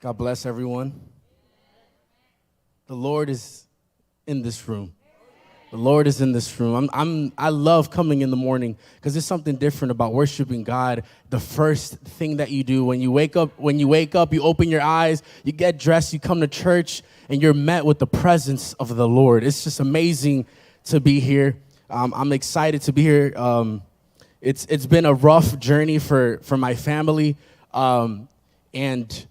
God bless everyone. The Lord is in this room. The Lord is in this room. I love coming in the morning because there's something different about worshiping God. The first thing that you do when you wake up, you open your eyes, you get dressed, you come to church, and you're met with the presence of the Lord. It's just amazing to be here. I'm excited to be here. It's been a rough journey for my family, and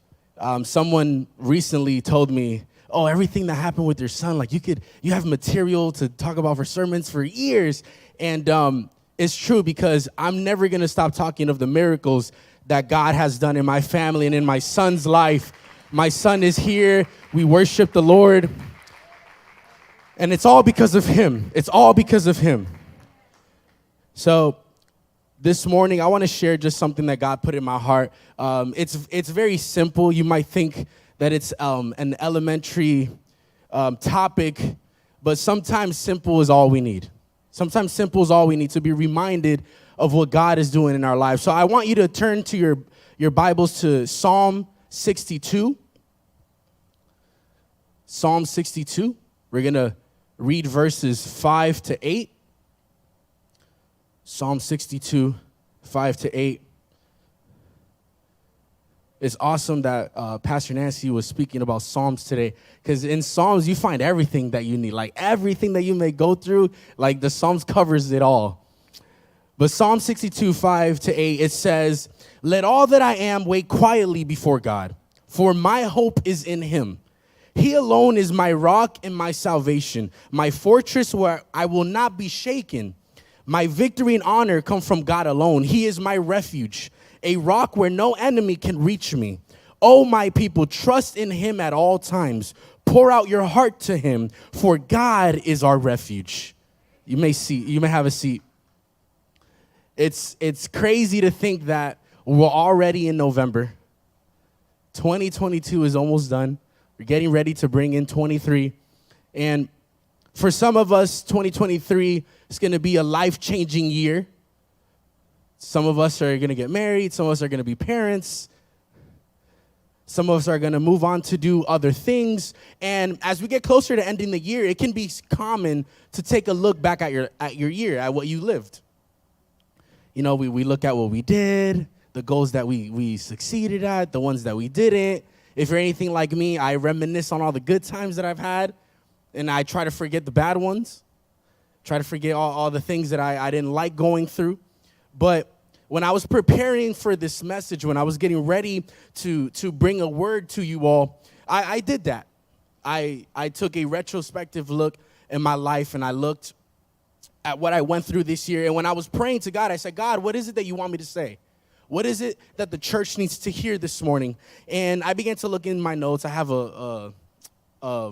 someone recently told me, "Oh, everything that happened with your son, like you have material to talk about for sermons for years." And it's true because I'm never gonna stop talking of the miracles that God has done in my family and in my son's life. My son is here. We worship the Lord. And it's all because of him. It's all because of him. So this morning, I want to share just something that God put in my heart. It's very simple. You might think that it's an elementary topic, but sometimes simple is all we need. Sometimes simple is all we need to be reminded of what God is doing in our lives. So I want you to turn to your Bibles to Psalm 62. Psalm 62. We're going to read verses 5 to 8. Psalm 62, 5 to 8. It's awesome that Pastor Nancy was speaking about Psalms today, because in Psalms you find everything that you need, like everything that you may go through, like the Psalms covers it all. But Psalm 62, 5 to 8, it says, "Let all that I am wait quietly before God, for my hope is in him. He alone is my rock and my salvation, my fortress where I will not be shaken. My victory and honor come from God alone. He is my refuge, a rock where no enemy can reach me. Oh, my people, trust in him at all times. Pour out your heart to him, for God is our refuge." You may have a seat. It's crazy to think that we're already in November. 2022 is almost done. We're getting ready to bring in 23. And for some of us, 2023 is going to be a life-changing year. Some of us are going to get married. Some of us are going to be parents. Some of us are going to move on to do other things. And as we get closer to ending the year, it can be common to take a look back at your year, at what you lived. You know, we look at what we did, the goals that we succeeded at, the ones that we didn't. If you're anything like me, I reminisce on all the good times that I've had, and I try to forget the bad ones, try to forget all the things that I didn't like going through. But when I was preparing for this message, when I was getting ready to bring a word to you all, I did that. I took a retrospective look in my life, and I looked at what I went through this year. And when I was praying to God, I said, "God, what is it that you want me to say? What is it that the church needs to hear this morning?" And I began to look in my notes. I have a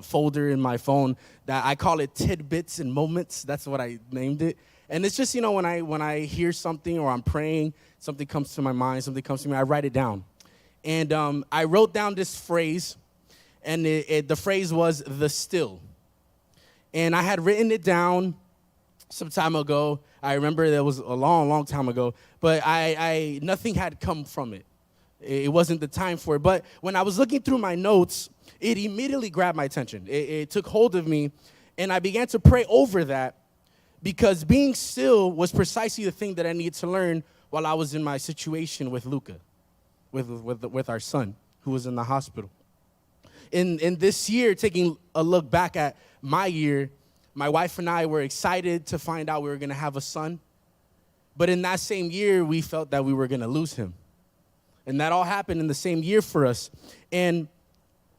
folder in my phone that I call it Tidbits and Moments. That's what I named it. And it's just, when I hear something or I'm praying, something comes to my mind, something comes to me, I write it down. And I wrote down this phrase, and the phrase was "the still." And I had written it down some time ago. I remember that was a long, long time ago, but nothing had come from it. It wasn't the time for it. But when I was looking through my notes, it immediately grabbed my attention. It took hold of me, and I began to pray over that, because being still was precisely the thing that I needed to learn while I was in my situation with Luca, with our son, who was in the hospital. In this year, taking a look back at my year, my wife and I were excited to find out we were going to have a son. But in that same year, we felt that we were going to lose him. And that all happened in the same year for us. And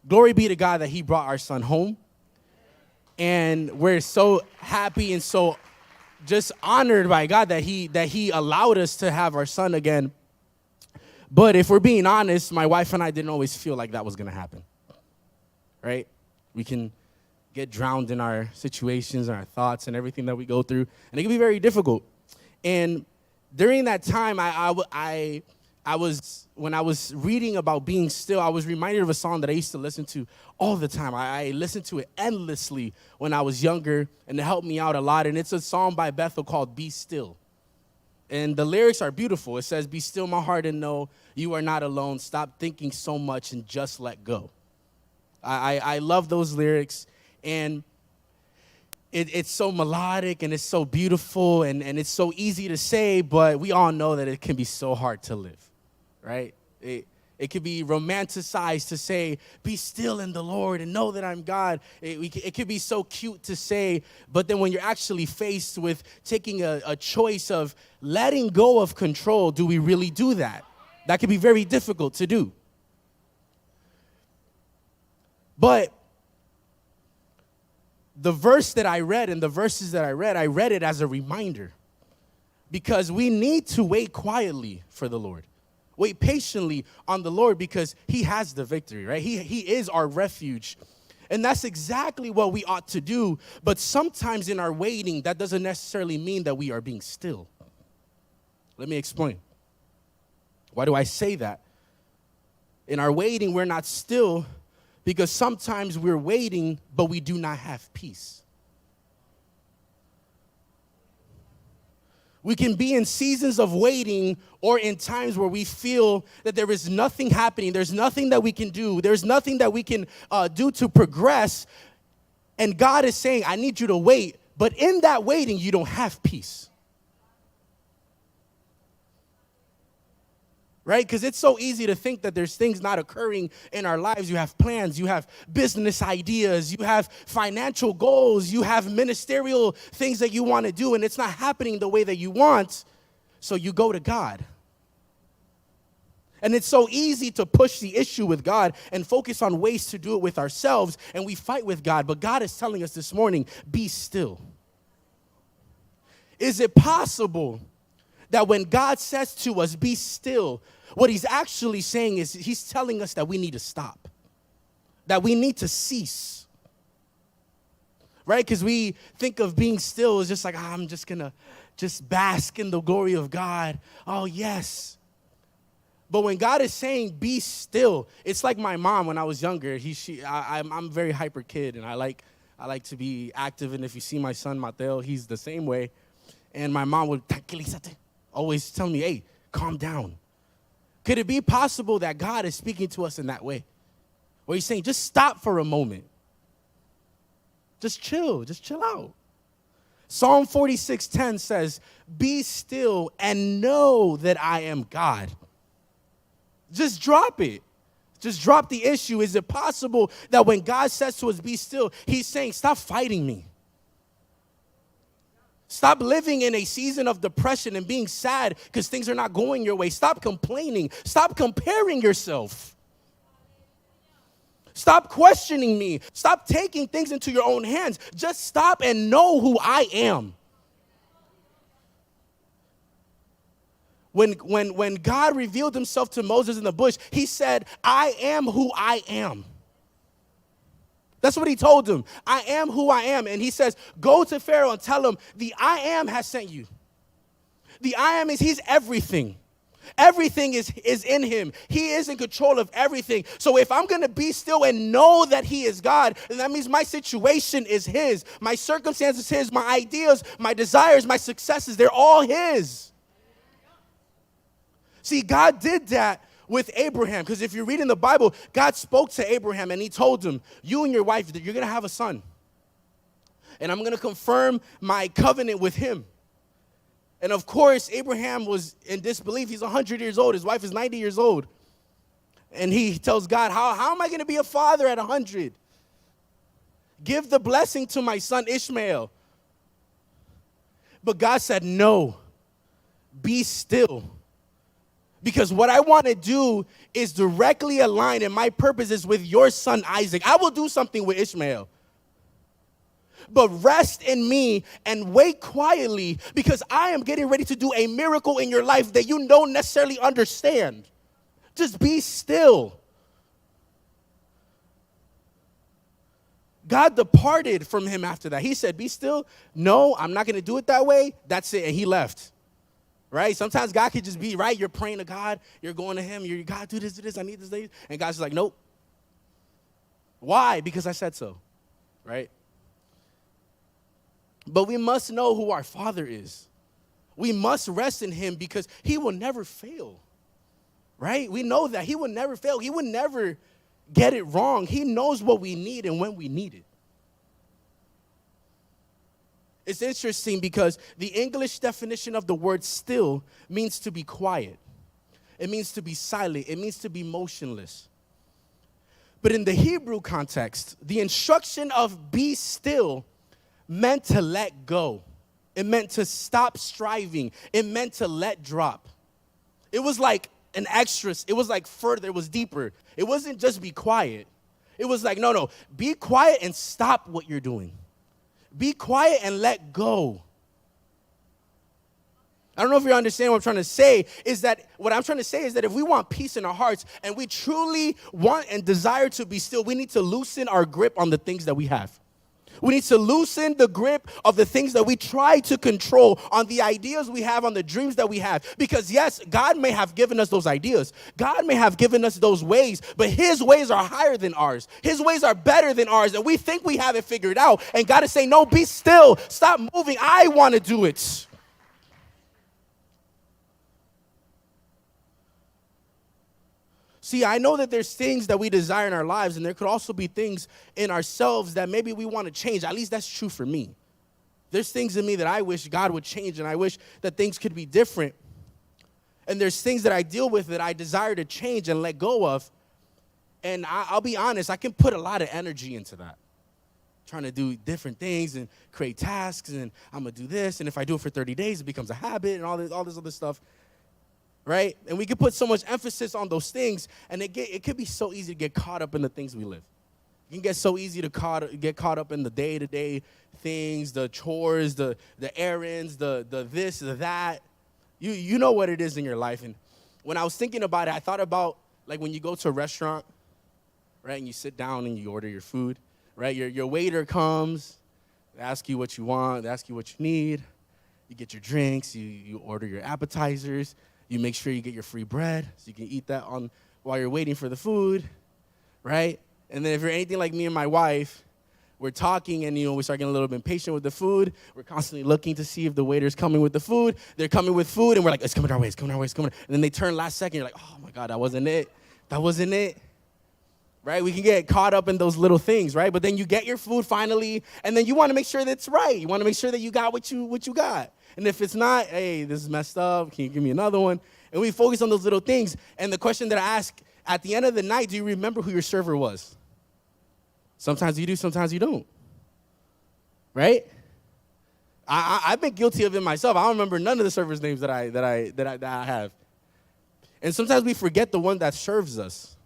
glory be to God that he brought our son home. And we're so happy and so just honored by God that he allowed us to have our son again. But if we're being honest, my wife and I didn't always feel like that was going to happen. Right? We can get drowned in our situations and our thoughts and everything that we go through, and it can be very difficult. And during that time, when I was reading about being still, I was reminded of a song that I used to listen to all the time. I listened to it endlessly when I was younger, and it helped me out a lot. And it's a song by Bethel called "Be Still." And the lyrics are beautiful. It says, be still my heart and know you are not alone. Stop thinking so much and just let go. I love those lyrics. And it's so melodic and it's so beautiful and it's so easy to say, but we all know that it can be so hard to live, right? It could be romanticized to say, be still in the Lord and know that I'm God. It could be so cute to say, but then when you're actually faced with taking a choice of letting go of control, do we really do that? That could be very difficult to do. But the verse that I read and the verses that I read it as a reminder. Because we need to wait quietly for the Lord. Wait patiently on the Lord because he has the victory, right? He is our refuge. And that's exactly what we ought to do. But sometimes in our waiting, that doesn't necessarily mean that we are being still. Let me explain. Why do I say that? In our waiting, we're not still because sometimes we're waiting, but we do not have peace. We can be in seasons of waiting or in times where we feel that there is nothing happening. There's nothing that we can do. There's nothing that we can do to progress. And God is saying, I need you to wait. But in that waiting, you don't have peace. Right? Because it's so easy to think that there's things not occurring in our lives. You have plans, you have business ideas, you have financial goals, you have ministerial things that you want to do, and it's not happening the way that you want, so you go to God. And it's so easy to push the issue with God and focus on ways to do it with ourselves, and we fight with God, but God is telling us this morning, be still. Is it possible that when God says to us, be still, what he's actually saying is he's telling us that we need to stop, that we need to cease, right? Because we think of being still as just like, I'm just going to just bask in the glory of God. Oh, yes. But when God is saying, be still, it's like my mom when I was younger. I'm a very hyper kid, and I like to be active. And if you see my son, Mateo, he's the same way. And my mom would, always tell me, hey, calm down. Could it be possible that God is speaking to us in that way? Where he's saying, just stop for a moment. Just chill out. Psalm 46:10 says, be still and know that I am God. Just drop it. Just drop the issue. Is it possible that when God says to us, be still, he's saying, stop fighting me. Stop living in a season of depression and being sad because things are not going your way. Stop complaining. Stop comparing yourself. Stop questioning me. Stop taking things into your own hands. Just stop and know who I am. When God revealed himself to Moses in the bush, he said, I am who I am. That's what he told him. I am who I am. And he says, go to Pharaoh and tell him, the I am has sent you. The I am is he's everything. Everything is in him. He is in control of everything. So if I'm going to be still and know that he is God, then that means my situation is his. My circumstances his. My ideas, my desires, my successes, they're all his. See, God did that with Abraham, because if you read in the Bible, God spoke to Abraham and he told him, you and your wife, you're going to have a son. And I'm going to confirm my covenant with him. And of course, Abraham was in disbelief. He's 100 years old. His wife is 90 years old. And he tells God, how am I going to be a father at 100? Give the blessing to my son Ishmael. But God said, no, be still. Because what I want to do is directly align, and my purpose is with your son Isaac. I will do something with Ishmael. But rest in me and wait quietly, because I am getting ready to do a miracle in your life that you don't necessarily understand. Just be still. God departed from him after that. He said, be still. No, I'm not going to do it that way. That's it. And he left. Right? Sometimes God could just be, right? You're praying to God. You're going to him. You're, God, do this. I need this. And God's just like, nope. Why? Because I said so. Right? But we must know who our Father is. We must rest in him because he will never fail, right? We know that he will never fail. He will never get it wrong. He knows what we need and when we need it. It's interesting because the English definition of the word still means to be quiet. It means to be silent. It means to be motionless. But in the Hebrew context, the instruction of be still meant to let go. It meant to stop striving. It meant to let drop. It was like an extra. It was like further. It was deeper. It wasn't just be quiet. It was like, no, be quiet and stop what you're doing. Be quiet and let go. I don't know if you understand what I'm trying to say. What I'm trying to say is that if we want peace in our hearts and we truly want and desire to be still, we need to loosen our grip on the things that we have. We need to loosen the grip of the things that we try to control, on the ideas we have, on the dreams that we have. Because yes, God may have given us those ideas. God may have given us those ways, but his ways are higher than ours. His ways are better than ours, and we think we have it figured out. And God is saying, no, be still. Stop moving. I want to do it. See, I know that there's things that we desire in our lives, and there could also be things in ourselves that maybe we want to change. At least that's true for me. There's things in me that I wish God would change, and I wish that things could be different. And there's things that I deal with that I desire to change and let go of. And I'll be honest, I can put a lot of energy into that. Trying to do different things and create tasks, and I'm going to do this, and if I do it for 30 days, it becomes a habit and all this other stuff. Right? And we can put so much emphasis on those things, and it could be so easy to get caught up in the things we live. It can get so easy to get caught up in the day-to-day things, the chores, the errands, the this, the that. You know what it is in your life. And when I was thinking about it, I thought about like when you go to a restaurant, right, and you sit down and you order your food, right? Your waiter comes, they ask you what you want, they ask you what you need. You get your drinks, you order your appetizers. You make sure you get your free bread so you can eat that while you're waiting for the food, right? And then if you're anything like me and my wife, we're talking and, we start getting a little bit impatient with the food. We're constantly looking to see if the waiter's coming with the food. They're coming with food, and we're like, it's coming our way, it's coming our way, it's coming. And then they turn last second. You're like, oh, my God, that wasn't it. That wasn't it, right? We can get caught up in those little things, right? But then you get your food finally, and then you want to make sure that's right. You want to make sure that you got what you got. And if it's not, hey, this is messed up. Can you give me another one? And we focus on those little things. And the question that I ask at the end of the night, do you remember who your server was? Sometimes you do, sometimes you don't. Right? I've been guilty of it myself. I don't remember none of the servers' names that I have. And sometimes we forget the one that serves us.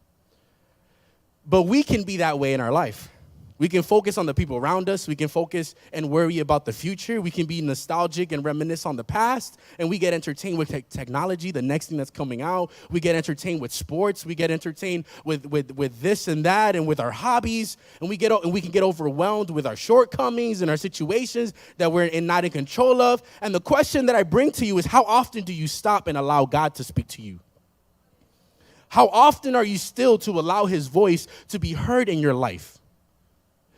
But we can be that way in our life. We can focus on the people around us. We can focus and worry about the future. We can be nostalgic and reminisce on the past. And we get entertained with technology, the next thing that's coming out. We get entertained with sports. We get entertained with this and that and with our hobbies. And we can get overwhelmed with our shortcomings and our situations that we're not in control of. And the question that I bring to you is, how often do you stop and allow God to speak to you? How often are you still to allow his voice to be heard in your life?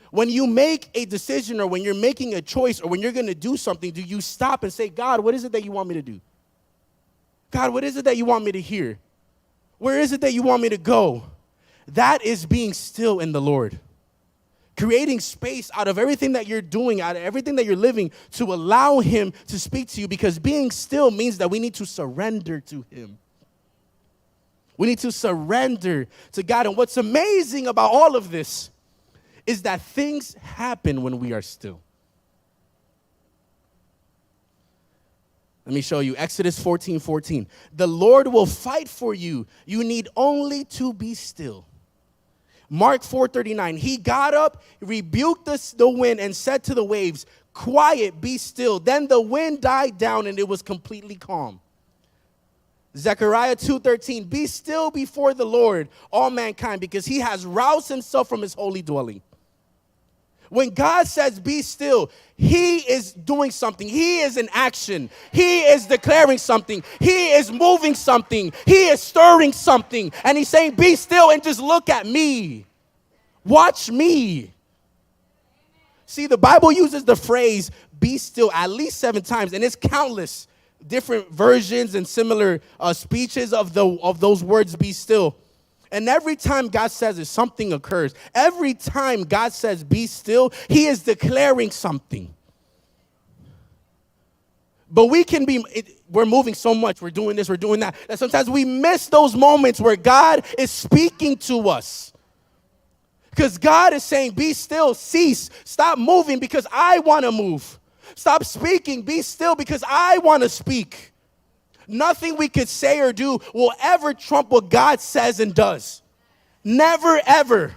When you make a decision or when you're making a choice or when you're going to do something, do you stop and say, God, what is it that you want me to do? God, what is it that you want me to hear? Where is it that you want me to go? That is being still in the Lord. Creating space out of everything that you're doing, out of everything that you're living, to allow him to speak to you, because being still means that we need to surrender to him. We need to surrender to God. And what's amazing about all of this is that things happen when we are still. Let me show you. Exodus 14:14. The Lord will fight for you. You need only to be still. Mark 4:39. He got up, rebuked the wind, and said to the waves, quiet, be still. Then the wind died down, and it was completely calm. Zechariah 2:13. Be still before the Lord, all mankind, because he has roused himself from his holy dwelling. When God says be still, he is doing something. He is in action. He is declaring something. He is moving something. He is stirring something. And he's saying be still and just look at me. Watch me. See, the Bible uses the phrase be still at least 7 times, and it's countless. different versions and similar speeches of those words, be still. And every time God says it, something occurs. Every time God says be still, he is declaring something. But we're moving so much, we're doing this, we're doing that sometimes we miss those moments where God is speaking to us. Because God is saying, be still, cease, stop moving because I want to move. Stop speaking, be still because I want to speak. Nothing we could say or do will ever trump what God says and does. Never, ever.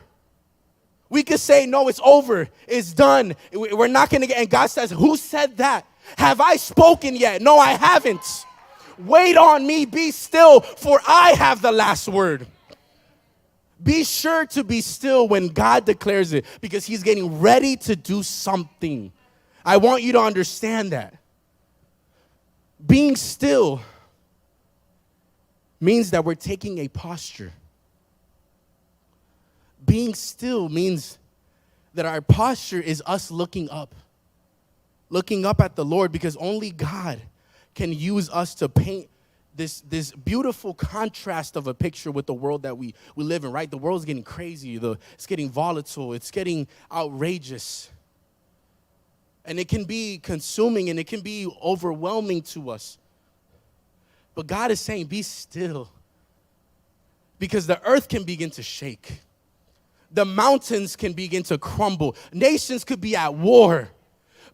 We could say, no, it's over, it's done, we're not going to get, and God says, who said that? Have I spoken yet? No, I haven't. Wait on me, be still, for I have the last word. Be sure to be still when God declares it, because he's getting ready to do something. I want you to understand that. Being still means that we're taking a posture. Being still means that our posture is us looking up at the Lord, because only God can use us to paint this beautiful contrast of a picture with the world that we live in, right? The world's getting crazy, it's getting volatile, it's getting outrageous. And it can be consuming and it can be overwhelming to us. But God is saying, be still. Because the earth can begin to shake. The mountains can begin to crumble. Nations could be at war.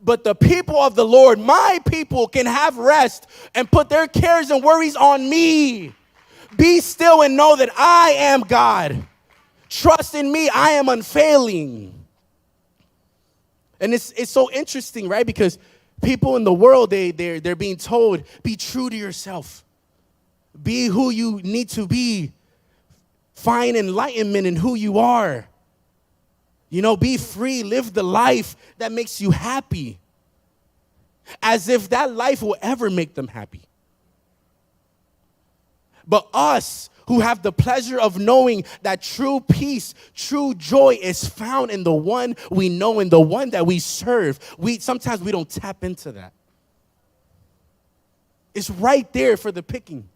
But the people of the Lord, my people, can have rest and put their cares and worries on me. Be still and know that I am God. Trust in me, I am unfailing. And it's so interesting, right? Because people in the world, they're being told, be true to yourself. Be who you need to be. Find enlightenment in who you are. You know, be free, live the life that makes you happy. As if that life will ever make them happy. But us who have the pleasure of knowing that true peace, true joy is found in the one we know and the one that we serve, sometimes we don't tap into that. It's right there for the picking.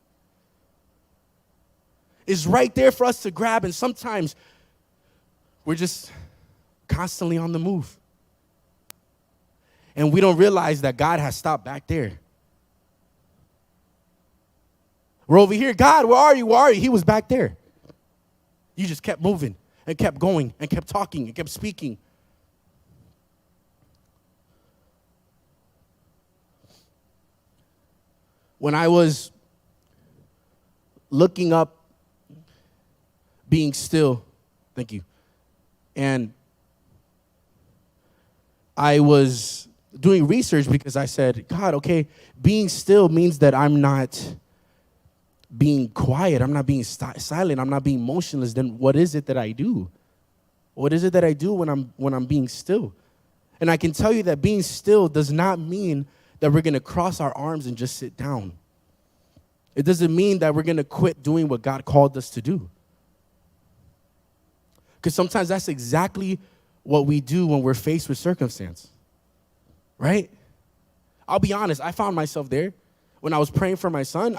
It's right there for us to grab, and sometimes we're just constantly on the move. And we don't realize that God has stopped back there. We're over here. God, where are you? Where are you? He was back there. You just kept moving and kept going and kept talking and kept speaking. When I was looking up being still, thank you, and I was doing research because I said, God, okay, being still means that I'm not being quiet. I'm not being silent. I'm not being motionless. Then what is it that I do? What is it that I do when I'm being still? And I can tell you that being still does not mean that we're going to cross our arms and just sit down. It doesn't mean that we're going to quit doing what God called us to do. Because sometimes that's exactly what we do when we're faced with circumstance, right? I'll be honest, I found myself there. When I was praying for my son,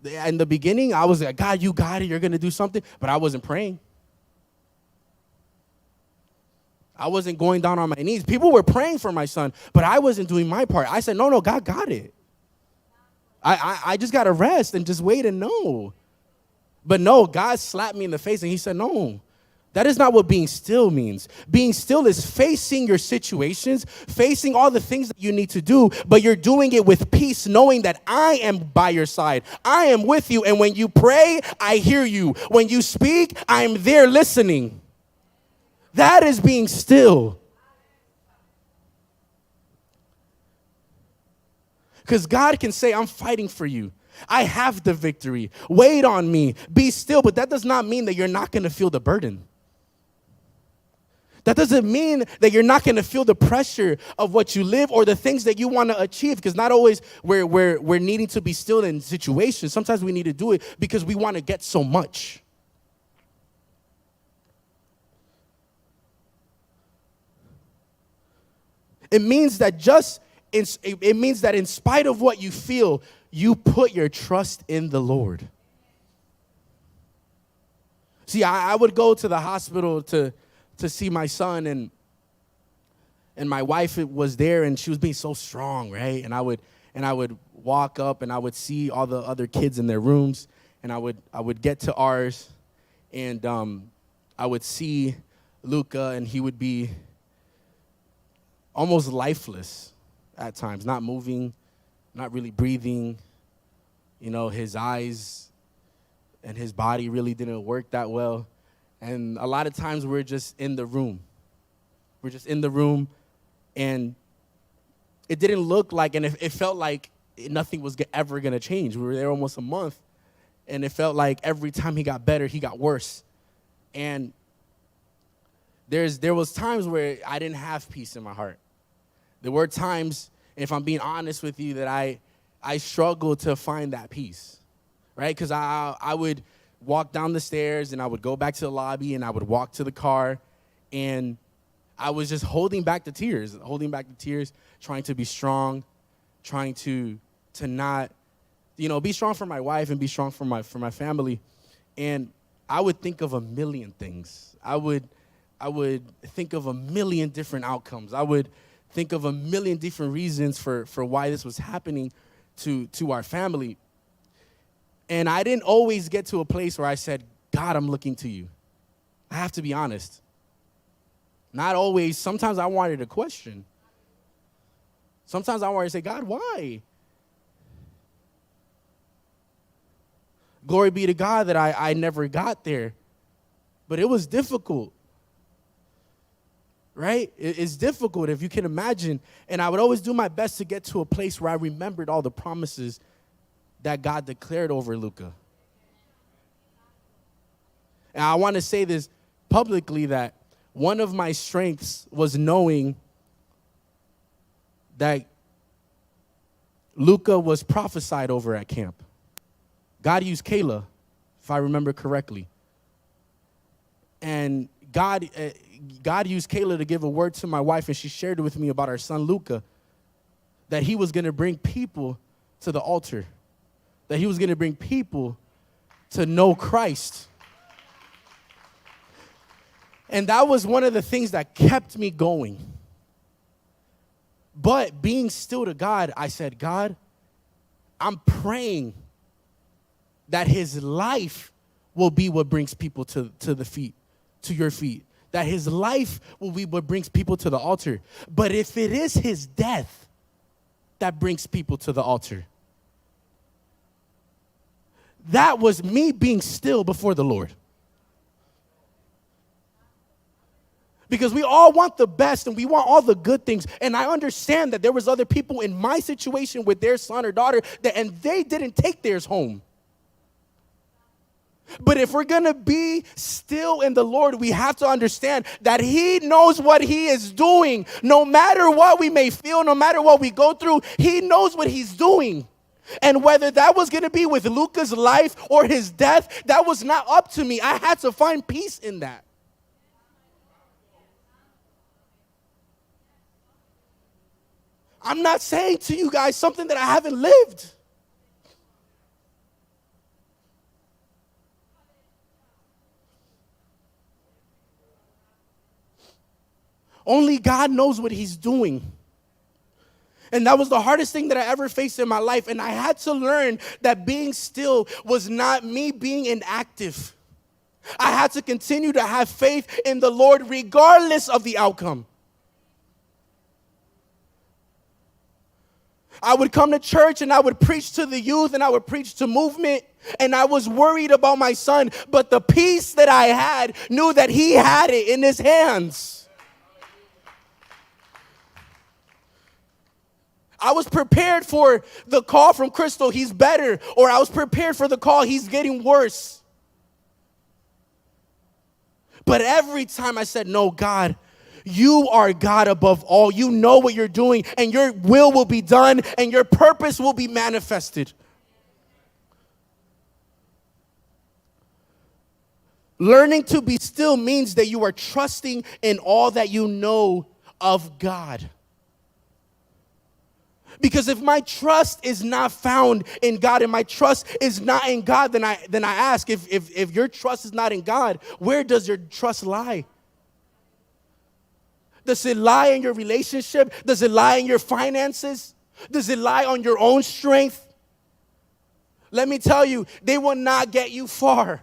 in the beginning, I was like, God, you got it, you're going to do something, but I wasn't praying. I wasn't going down on my knees. People were praying for my son, but I wasn't doing my part. I said, no, God got it. I just got to rest and just wait and know. But no, God slapped me in the face and he said, no. That is not what being still means. Being still is facing your situations, facing all the things that you need to do, but you're doing it with peace, knowing that I am by your side. I am with you, and when you pray, I hear you. When you speak, I'm there listening. That is being still. Because God can say, I'm fighting for you. I have the victory. Wait on me. Be still, but that does not mean that you're not going to feel the burden. That doesn't mean that you're not going to feel the pressure of what you live or the things that you want to achieve, because not always we're needing to be still in situations. Sometimes we need to do it because we want to get so much. It means that in spite of what you feel, you put your trust in the Lord. See, I would go to the hospital to see my son, and my wife was there, and she was being so strong, right? And I would walk up, and I would see all the other kids in their rooms, and I would get to ours, and I would see Luca, and he would be almost lifeless at times, not moving, not really breathing. You know, his eyes and his body really didn't work that well. And a lot of times we're just in the room. We're just in the room, and it didn't look like, and it felt like nothing was ever going to change. We were there almost a month, and it felt like every time he got better, he got worse. And there was times where I didn't have peace in my heart. There were times, if I'm being honest with you, that I struggled to find that peace. Right? Because I would walk down the stairs, and I would go back to the lobby, and I would walk to the car, and I was just holding back the tears, trying to be strong, trying to not, be strong for my wife and be strong for my family. And I would think of a million things. I would think of a million different outcomes. I would think of a million different reasons for why this was happening to our family. And I didn't always get to a place where I said, God, I'm looking to you. I have to be honest. Not always. Sometimes I wanted to question. Sometimes I wanted to say, God, why? Glory be to God that I never got there. But it was difficult. Right? It's difficult, if you can imagine. And I would always do my best to get to a place where I remembered all the promises that God declared over Luca. And I want to say this publicly, that one of my strengths was knowing that Luca was prophesied over at camp. God used Kayla, if I remember correctly. And God used Kayla to give a word to my wife, and she shared it with me about our son Luca, that he was going to bring people to the altar, that he was going to bring people to know Christ. And that was one of the things that kept me going. But being still to God, I said, God, I'm praying that his life will be what brings people to your feet. That his life will be what brings people to the altar. But if it is his death that brings people to the altar, that was me being still before the Lord. Because we all want the best, and we want all the good things. And I understand that there was other people in my situation with their son or daughter, and they didn't take theirs home. But if we're going to be still in the Lord, we have to understand that he knows what he is doing. No matter what we may feel, no matter what we go through, he knows what he's doing. And whether that was going to be with Luca's life or his death, that was not up to me. I had to find peace in that. I'm not saying to you guys something that I haven't lived. Only God knows what he's doing. And that was the hardest thing that I ever faced in my life. And I had to learn that being still was not me being inactive. I had to continue to have faith in the Lord regardless of the outcome. I would come to church and I would preach to the youth and I would preach to movement, and I was worried about my son, but the peace that I had knew that he had it in his hands. I was prepared for the call from Crystal, he's better, or I was prepared for the call, he's getting worse. But every time I said, no, God, you are God above all. You know what you're doing, and your will be done, and your purpose will be manifested. Learning to be still means that you are trusting in all that you know of God. Because if my trust is not found in God and my trust is not in God, then I ask, if your trust is not in God, where does your trust lie? Does it lie in your relationship? Does it lie in your finances? Does it lie on your own strength? Let me tell you, they will not get you far.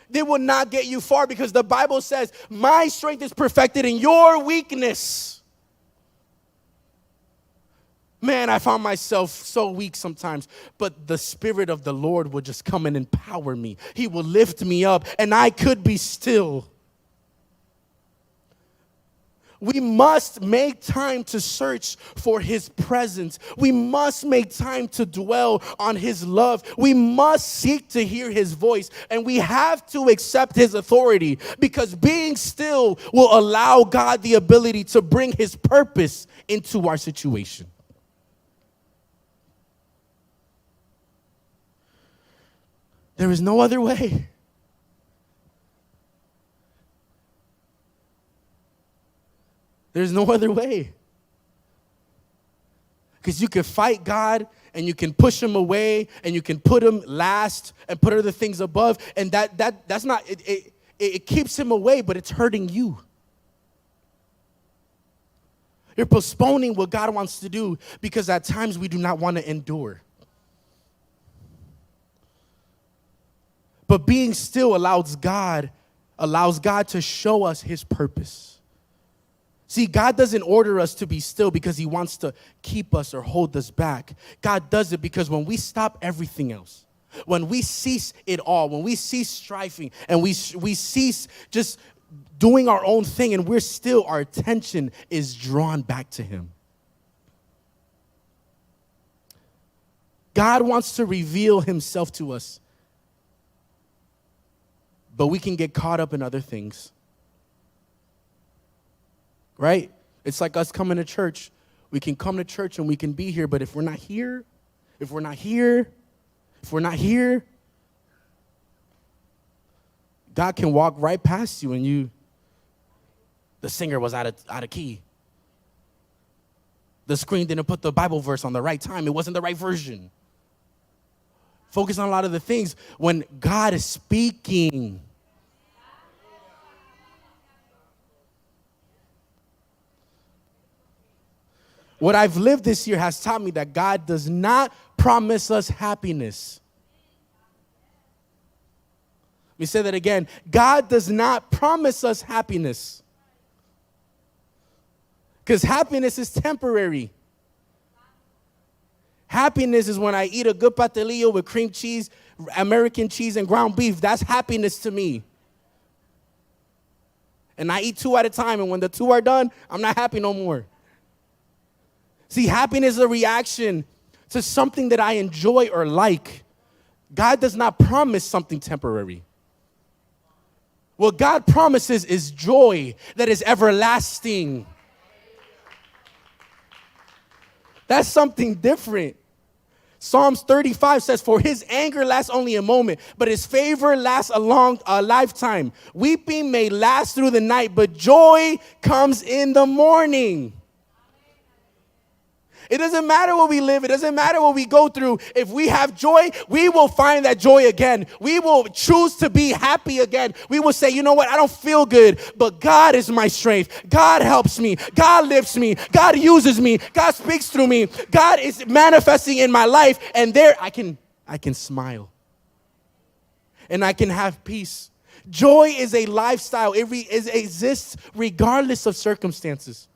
They will not get you far because the Bible says, my strength is perfected in your weakness. Man, I found myself so weak sometimes, but the Spirit of the Lord will just come and empower me. He will lift me up, and I could be still. We must make time to search for His presence. We must make time to dwell on His love. We must seek to hear His voice, and we have to accept His authority because being still will allow God the ability to bring His purpose into our situation. There is no other way. There's no other way. Because you can fight God and you can push Him away and you can put Him last and put other things above. And that's not, it keeps Him away, but it's hurting you. You're postponing what God wants to do because at times we do not want to endure. But being still allows God to show us His purpose. See, God doesn't order us to be still because He wants to keep us or hold us back. God does it because when we stop everything else, when we cease it all, when we cease striving and we cease just doing our own thing and we're still, our attention is drawn back to Him. God wants to reveal Himself to us, but we can get caught up in other things. Right? It's like us coming to church. We can come to church and we can be here, but if we're not here, God can walk right past you and the singer was out of key. The screen didn't put the Bible verse on the right time. It wasn't the right version. Focus on a lot of the things when God is speaking. What I've lived this year has taught me that God does not promise us happiness. Let me say that again. God does not promise us happiness. Because happiness is temporary. Happiness is when I eat a good pastelillo with cream cheese, American cheese, and ground beef. That's happiness to me. And I eat 2 at a time, and when the 2 are done, I'm not happy no more. See, happiness is a reaction to something that I enjoy or like. God does not promise something temporary. What God promises is joy that is everlasting. That's something different. Psalms 35 says, for His anger lasts only a moment, but His favor lasts a lifetime. Weeping may last through the night, but joy comes in the morning. It doesn't matter what we live. It doesn't matter what we go through. If we have joy, we will find that joy again. We will choose to be happy again. We will say, you know what? I don't feel good, but God is my strength. God helps me. God lifts me. God uses me. God speaks through me. God is manifesting in my life. And there I can smile. And I can have peace. Joy is a lifestyle. It exists regardless of circumstances.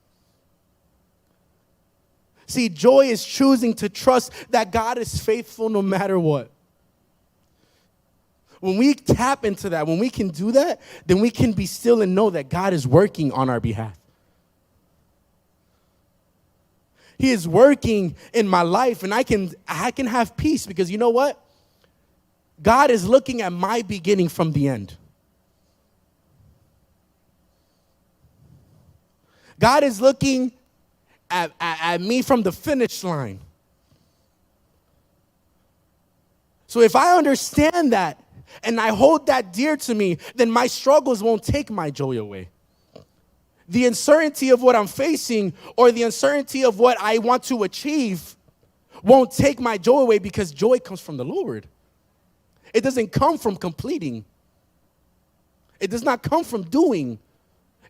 See, joy is choosing to trust that God is faithful no matter what. When we tap into that, when we can do that, then we can be still and know that God is working on our behalf. He is working in my life, and I can have peace because you know what? God is looking at my beginning from the end. God is looking at me from the finish line. So if I understand that and I hold that dear to me, then my struggles won't take my joy away. the uncertainty of what I'm facing or the uncertainty of what I want to achieve won't take my joy away, because joy comes from the Lord. It doesn't come from completing. It does not come from doing.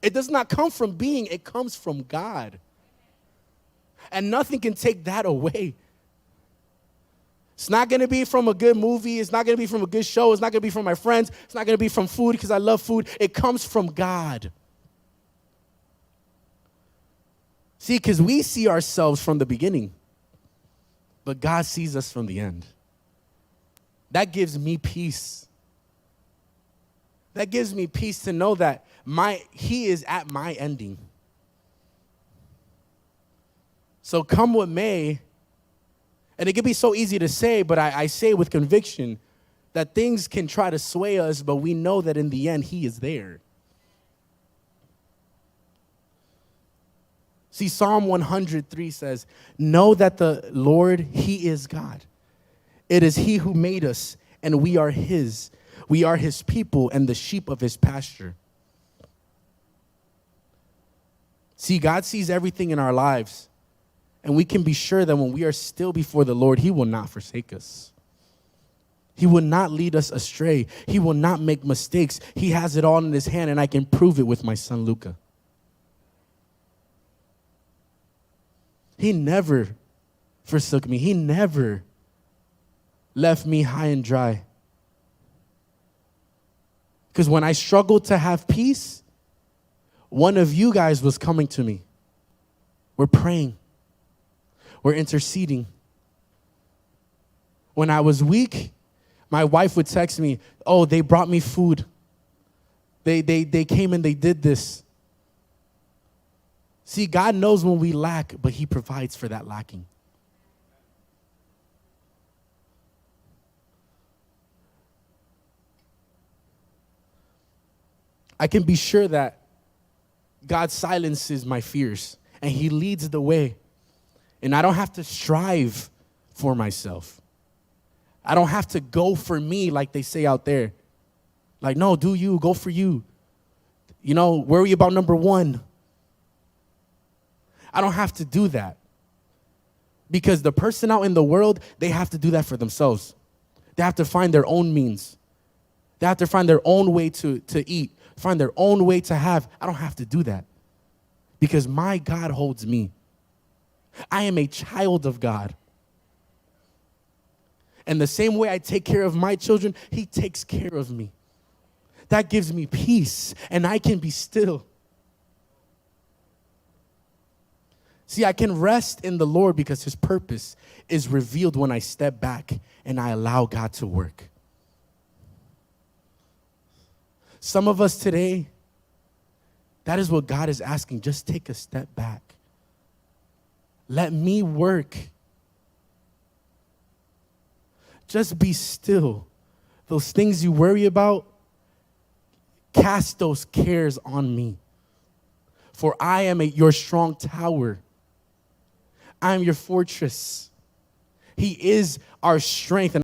It does not come from being. It comes from God. And nothing can take that away. It's not going to be from a good movie. It's not going to be from a good show. It's not going to be from my friends. It's not going to be from food, because I love food. It comes from God. See, because we see ourselves from the beginning, but God sees us from the end. That gives me peace. That gives me peace to know that He is at my ending. So come what may, and it can be so easy to say, but I say with conviction that things can try to sway us, but we know that in the end, He is there. See, Psalm 103 says, know that the Lord, He is God. It is He who made us, and we are His. We are His people and the sheep of His pasture. See, God sees everything in our lives, and we can be sure that when we are still before the Lord, He will not forsake us. He will not lead us astray. He will not make mistakes. He has it all in His hand, and I can prove it with my son, Luca. He never forsook me. He never left me high and dry. Because when I struggled to have peace, one of you guys was coming to me. We're praying. We're interceding. When I was weak, my wife would text me, oh, they brought me food. They came and they did this. See, God knows when we lack, but He provides for that lacking. I can be sure that God silences my fears and He leads the way. And I don't have to strive for myself. I don't have to go for me like they say out there. Like, no, do you, go for you. You know, worry about number one. I don't have to do that. Because the person out in the world, they have to do that for themselves. They have to find their own means. They have to find their own way to eat, find their own way to have. I don't have to do that. Because my God holds me. I am a child of God. And the same way I take care of my children, He takes care of me. That gives me peace, and I can be still. See, I can rest in the Lord because His purpose is revealed when I step back and I allow God to work. Some of us today, that is what God is asking. Just take a step back. Let me work. Just be still. Those things you worry about, cast those cares on me. For I am your strong tower. I am your fortress. He is our strength.